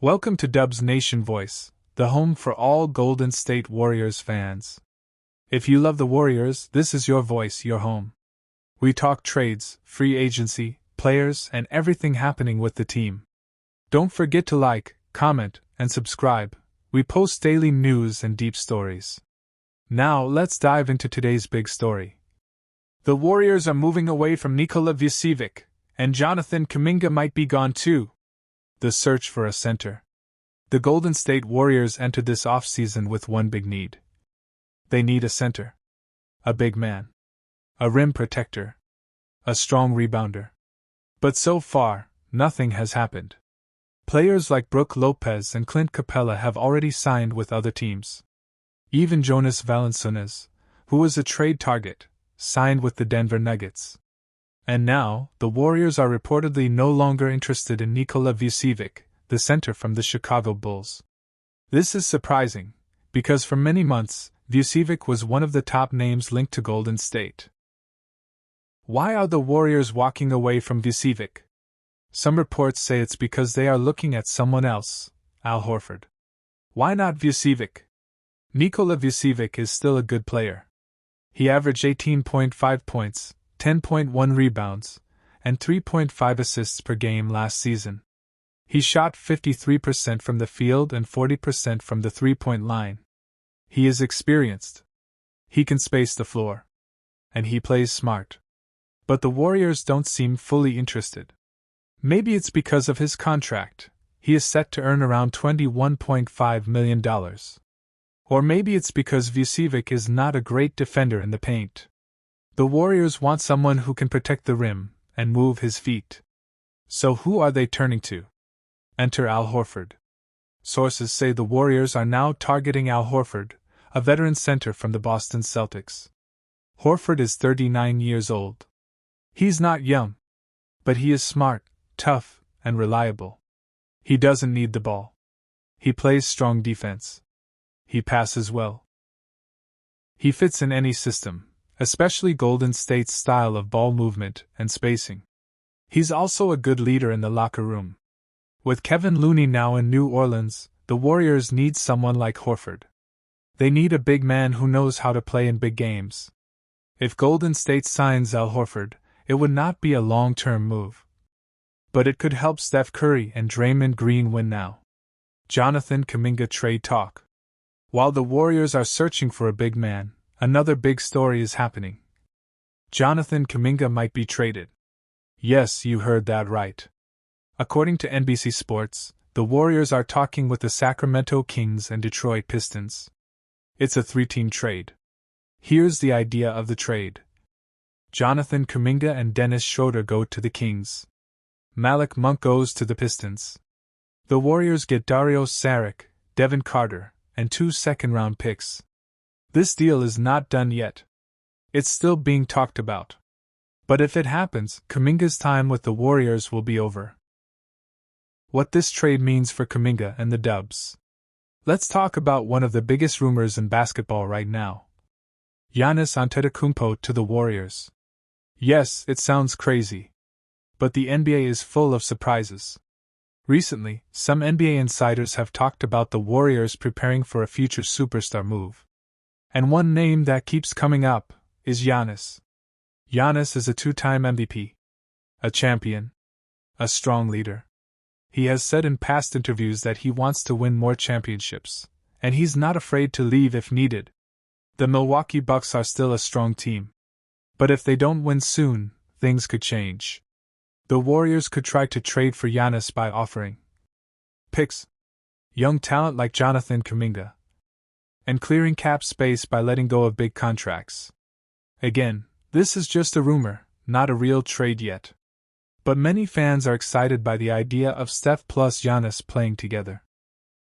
Welcome to Dub's Nation Voice, the home for all Golden State Warriors fans. If you love the Warriors, this is your voice, your home. We talk trades, free agency, players, and everything happening with the team. Don't forget to like, comment, and subscribe. We post daily news and deep stories. Now let's dive into today's big story. The Warriors are moving away from Nikola Vucevic, and Jonathan Kuminga might be gone too. The search for a center. The Golden State Warriors entered this offseason with one big need. They need a center. A big man. A rim protector. A strong rebounder. But so far, nothing has happened. Players like Brook Lopez and Clint Capella have already signed with other teams. Even Jonas Valanciunas, who was a trade target, signed with the Denver Nuggets. And now, the Warriors are reportedly no longer interested in Nikola Vucevic, the center from the Chicago Bulls. This is surprising, because for many months, Vucevic was one of the top names linked to Golden State. Why are the Warriors walking away from Vucevic? Some reports say it's because they are looking at someone else, Al Horford. Why not Vucevic? Nikola Vucevic is still a good player. He averaged 18.5 points, 10.1 rebounds, and 3.5 assists per game last season. He shot 53% from the field and 40% from the three-point line. He is experienced. He can space the floor. And he plays smart. But the Warriors don't seem fully interested. Maybe it's because of his contract. He is set to earn around $21.5 million. Or maybe it's because Vucevic is not a great defender in the paint. The Warriors want someone who can protect the rim and move his feet. So who are they turning to? Enter Al Horford. Sources say the Warriors are now targeting Al Horford, a veteran center from the Boston Celtics. Horford is 39 years old. He's not young, but he is smart, tough, and reliable. He doesn't need the ball. He plays strong defense. He passes well. He fits in any system, especially Golden State's style of ball movement and spacing. He's also a good leader in the locker room. With Kevin Looney now in New Orleans, the Warriors need someone like Horford. They need a big man who knows how to play in big games. If Golden State signs Al Horford, it would not be a long-term move. But it could help Steph Curry and Draymond Green win now. Jonathan Kuminga trade talk. While the Warriors are searching for a big man, another big story is happening. Jonathan Kuminga might be traded. Yes, you heard that right. According to NBC Sports, the Warriors are talking with the Sacramento Kings and Detroit Pistons. It's a three-team trade. Here's the idea of the trade. Jonathan Kuminga and Dennis Schroeder go to the Kings. Malik Monk goes to the Pistons. The Warriors get Dario Saric, Devin Carter, and 2 second-round picks. This deal is not done yet. It's still being talked about. But if it happens, Kuminga's time with the Warriors will be over. What this trade means for Kuminga and the Dubs. Let's talk about one of the biggest rumors in basketball right now. Giannis Antetokounmpo to the Warriors. Yes, it sounds crazy. But the NBA is full of surprises. Recently, some NBA insiders have talked about the Warriors preparing for a future superstar move. And one name that keeps coming up is Giannis. Giannis is a two-time MVP. A champion. A strong leader. He has said in past interviews that he wants to win more championships, and he's not afraid to leave if needed. The Milwaukee Bucks are still a strong team. But if they don't win soon, things could change. The Warriors could try to trade for Giannis by offering picks, young talent like Jonathan Kuminga, and clearing cap space by letting go of big contracts. Again, this is just a rumor, not a real trade yet. But many fans are excited by the idea of Steph plus Giannis playing together.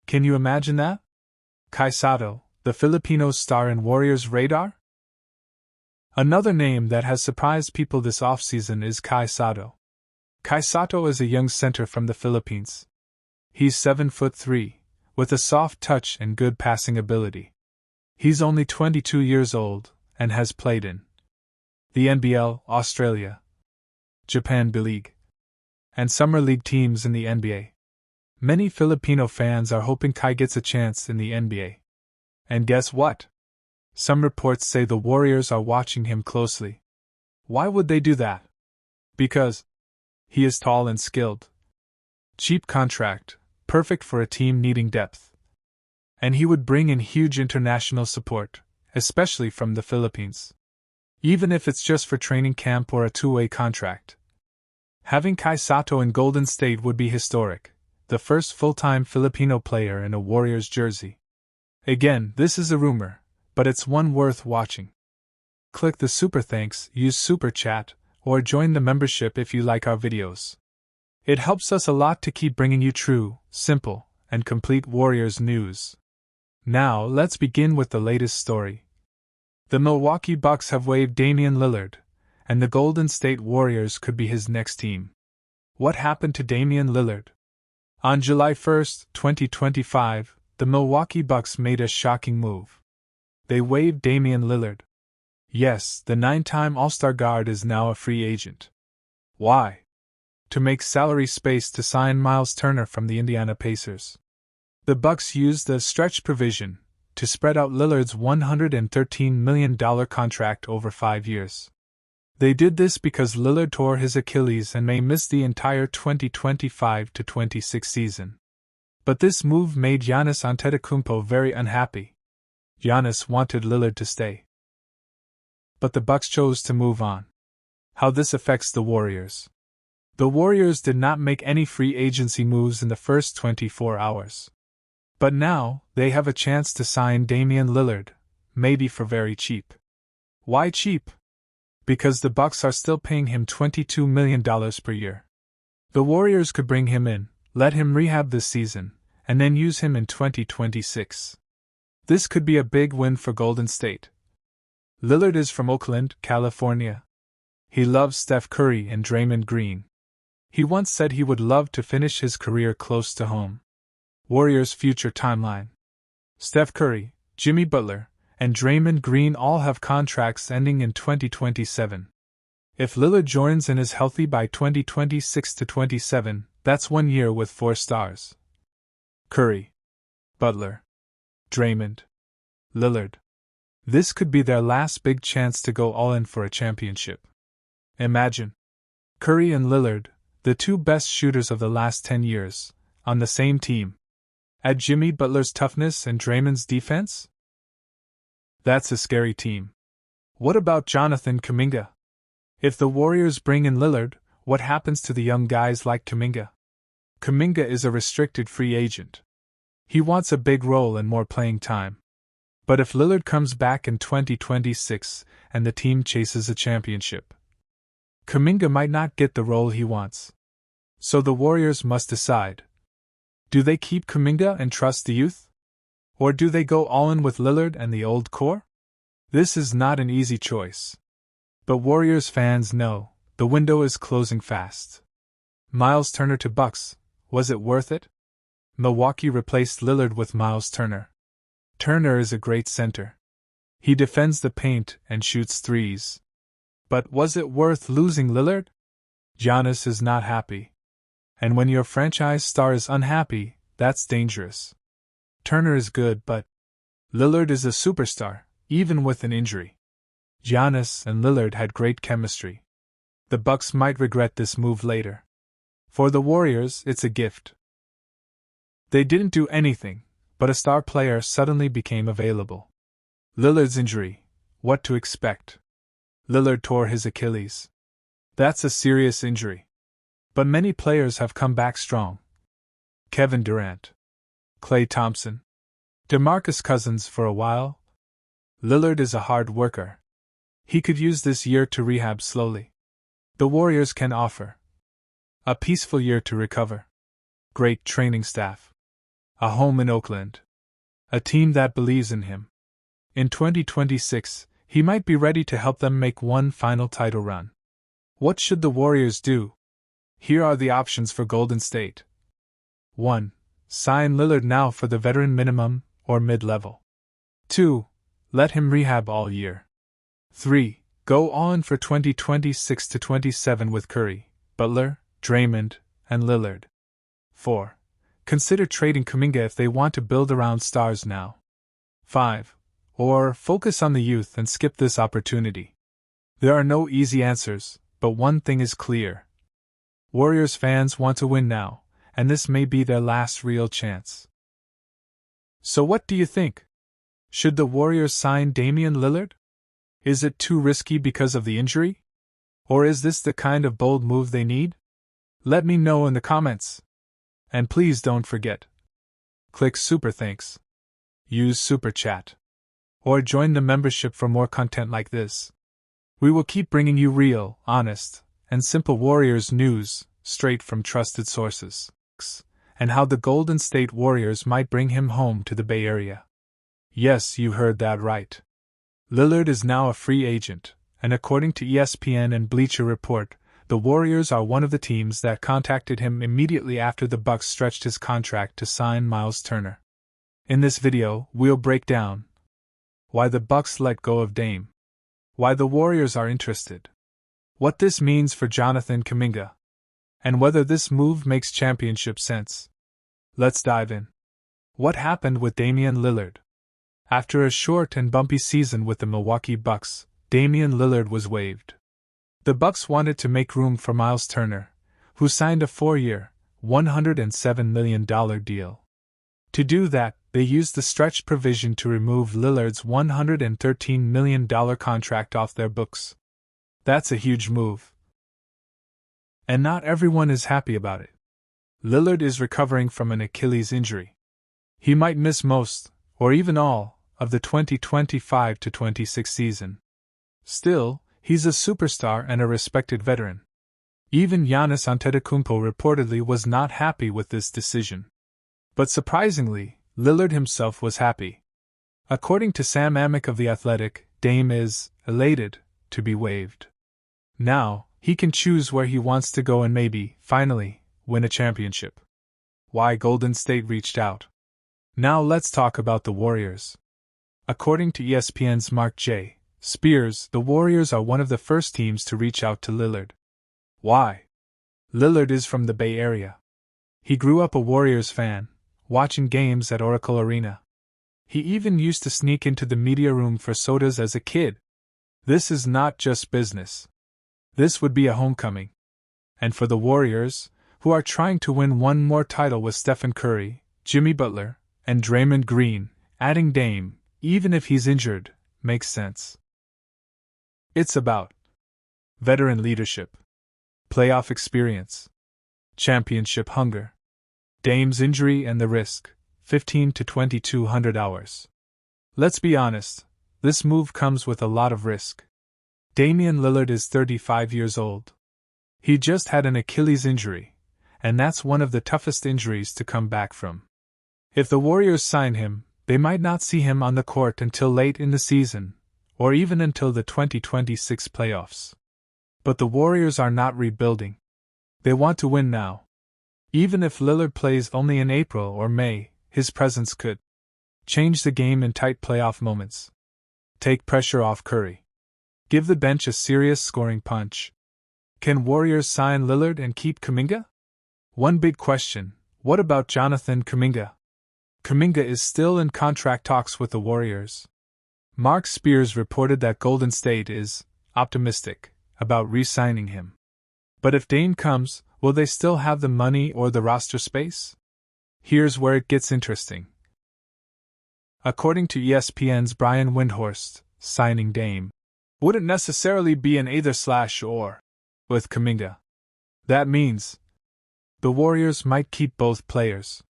Can you imagine that? Kai Sotto, the Filipino star in Warriors' radar? Another name that has surprised people this offseason is Kai Sotto. Kai Sotto is a young center from the Philippines. He's 7'3", with a soft touch and good passing ability. He's only 22 years old, and has played in the NBL, Australia, Japan B-League, and Summer League teams in the NBA. Many Filipino fans are hoping Kai gets a chance in the NBA. And guess what? Some reports say the Warriors are watching him closely. Why would they do that? Because he is tall and skilled. Cheap contract, perfect for a team needing depth. And he would bring in huge international support, especially from the Philippines. Even if it's just for training camp or a two-way contract. Having Kai Sato in Golden State would be historic, the first full-time Filipino player in a Warriors jersey. Again, this is a rumor, but it's one worth watching. Click the super thanks, use super chat, or join the membership if you like our videos. It helps us a lot to keep bringing you true, simple, and complete Warriors news. Now, let's begin with the latest story. The Milwaukee Bucks have waived Damian Lillard, and the Golden State Warriors could be his next team. What happened to Damian Lillard? On July 1, 2025, the Milwaukee Bucks made a shocking move. They waived Damian Lillard. Yes, the 9-time All-Star guard is now a free agent. Why? To make salary space to sign Miles Turner from the Indiana Pacers. The Bucks used the stretch provision to spread out Lillard's $113 million contract over 5 years. They did this because Lillard tore his Achilles and may miss the entire 2025-26 season. But this move made Giannis Antetokounmpo very unhappy. Giannis wanted Lillard to stay. But the Bucks chose to move on. How this affects the Warriors. The Warriors did not make any free agency moves in the first 24 hours. But now, they have a chance to sign Damian Lillard, maybe for very cheap. Why cheap? Because the Bucks are still paying him $22 million per year. The Warriors could bring him in, let him rehab this season, and then use him in 2026. This could be a big win for Golden State. Lillard is from Oakland, California. He loves Steph Curry and Draymond Green. He once said he would love to finish his career close to home. Warriors' future timeline. Steph Curry, Jimmy Butler, and Draymond Green all have contracts ending in 2027. If Lillard joins and is healthy by 2026-27, that's 1 year with 4 stars. Curry, Butler, Draymond, Lillard. This could be their last big chance to go all in for a championship. Imagine Curry and Lillard, the two best shooters of the last 10 years, on the same team. Add Jimmy Butler's toughness and Draymond's defense? That's a scary team. What about Jonathan Kuminga? If the Warriors bring in Lillard, what happens to the young guys like Kuminga? Kuminga is a restricted free agent. He wants a big role and more playing time. But if Lillard comes back in 2026 and the team chases a championship, Kuminga might not get the role he wants. So the Warriors must decide. Do they keep Kuminga and trust the youth? Or do they go all in with Lillard and the old core? This is not an easy choice. But Warriors fans know, the window is closing fast. Miles Turner to Bucks, was it worth it? Milwaukee replaced Lillard with Miles Turner. Turner is a great center. He defends the paint and shoots threes. But was it worth losing Lillard? Giannis is not happy. And when your franchise star is unhappy, that's dangerous. Turner is good, but Lillard is a superstar, even with an injury. Giannis and Lillard had great chemistry. The Bucks might regret this move later. For the Warriors, it's a gift. They didn't do anything, but a star player suddenly became available. Lillard's injury, what to expect? Lillard tore his Achilles. That's a serious injury. But many players have come back strong. Kevin Durant, Klay Thompson, DeMarcus Cousins for a while. Lillard is a hard worker. He could use this year to rehab slowly. The Warriors can offer a peaceful year to recover, great training staff, a home in Oakland, a team that believes in him. In 2026, he might be ready to help them make one final title run. What should the Warriors do? Here are the options for Golden State. 1. Sign Lillard now for the veteran minimum or mid-level. 2. Let him rehab all year. 3. Go all in for 2026-27 with Curry, Butler, Draymond, and Lillard. 4. Consider trading Kuminga if they want to build around stars now. 5. Or focus on the youth and skip this opportunity. There are no easy answers, but one thing is clear. Warriors fans want to win now, and this may be their last real chance. So what do you think? Should the Warriors sign Damian Lillard? Is it too risky because of the injury? Or is this the kind of bold move they need? Let me know in the comments. And please don't forget. Click Super Thanks. Use Super Chat. Or join the membership for more content like this. We will keep bringing you real, honest, and simple Warriors news, straight from trusted sources. And how the Golden State Warriors might bring him home to the Bay Area. Yes, you heard that right. Lillard is now a free agent, and according to ESPN and Bleacher Report, the Warriors are one of the teams that contacted him immediately after the Bucks stretched his contract to sign Miles Turner. In this video, we'll break down why the Bucks let go of Dame, why the Warriors are interested, what this means for Jonathan Kuminga, and whether this move makes championship sense. Let's dive in. What happened with Damian Lillard? After a short and bumpy season with the Milwaukee Bucks, Damian Lillard was waived. The Bucks wanted to make room for Miles Turner, who signed a 4-year, $107 million deal. To do that, they used the stretch provision to remove Lillard's $113 million contract off their books. That's a huge move. And not everyone is happy about it. Lillard is recovering from an Achilles injury. He might miss most, or even all, of the 2025-26 season. Still, he's a superstar and a respected veteran. Even Giannis Antetokounmpo reportedly was not happy with this decision. But surprisingly, Lillard himself was happy. According to Sam Amick of The Athletic, Dame is elated to be waived. Now, he can choose where he wants to go and maybe, finally, win a championship. Why Golden State reached out. Now let's talk about the Warriors. According to ESPN's Mark J. Spears, the Warriors are one of the first teams to reach out to Lillard. Why? Lillard is from the Bay Area. He grew up a Warriors fan, watching games at Oracle Arena. He even used to sneak into the media room for sodas as a kid. This is not just business. This would be a homecoming. And for the Warriors, who are trying to win one more title with Stephen Curry, Jimmy Butler, and Draymond Green, adding Dame, even if he's injured, makes sense. It's about veteran leadership, playoff experience, championship hunger, Dame's injury and the risk, 15 to 2,200 hours. Let's be honest, this move comes with a lot of risk. Damian Lillard is 35 years old. He just had an Achilles injury, and that's one of the toughest injuries to come back from. If the Warriors sign him, they might not see him on the court until late in the season, or even until the 2026 playoffs. But the Warriors are not rebuilding. They want to win now. Even if Lillard plays only in April or May, his presence could change the game in tight playoff moments. Take pressure off Curry. Give the bench a serious scoring punch. Can Warriors sign Lillard and keep Kuminga? One big question, what about Jonathan Kuminga? Kuminga is still in contract talks with the Warriors. Mark Spears reported that Golden State is optimistic about re-signing him. But if Dame comes, will they still have the money or the roster space? Here's where it gets interesting. According to ESPN's Brian Windhorst, signing Dame wouldn't necessarily be an either/or with Kuminga. That means the Warriors might keep both players.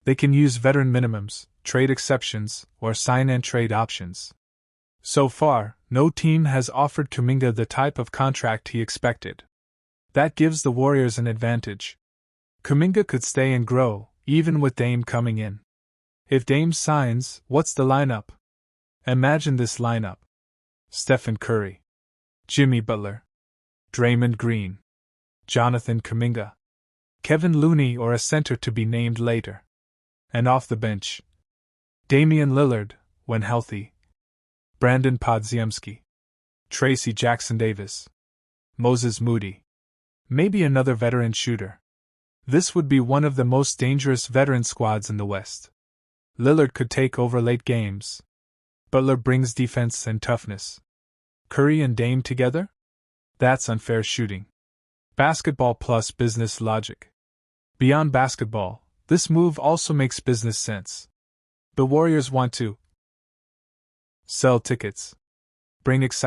They can use veteran minimums, trade exceptions, or sign-and-trade options. So far, no team has offered Kuminga the type of contract he expected. That gives the Warriors an advantage. Kuminga could stay and grow, even with Dame coming in. If Dame signs, what's the lineup? Imagine this lineup. Stephen Curry, Jimmy Butler, Draymond Green, Jonathan Kuminga, Kevin Looney or a center to be named later. And off the bench, Damian Lillard, when healthy, Brandon Podziemski, Tracy Jackson-Davis, Moses Moody, maybe another veteran shooter. This would be one of the most dangerous veteran squads in the West. Lillard could take over late games. Butler brings defense and toughness. Curry and Dame together? That's unfair shooting. Basketball plus business logic. Beyond basketball, this move also makes business sense. The Warriors want to sell tickets, bring excitement.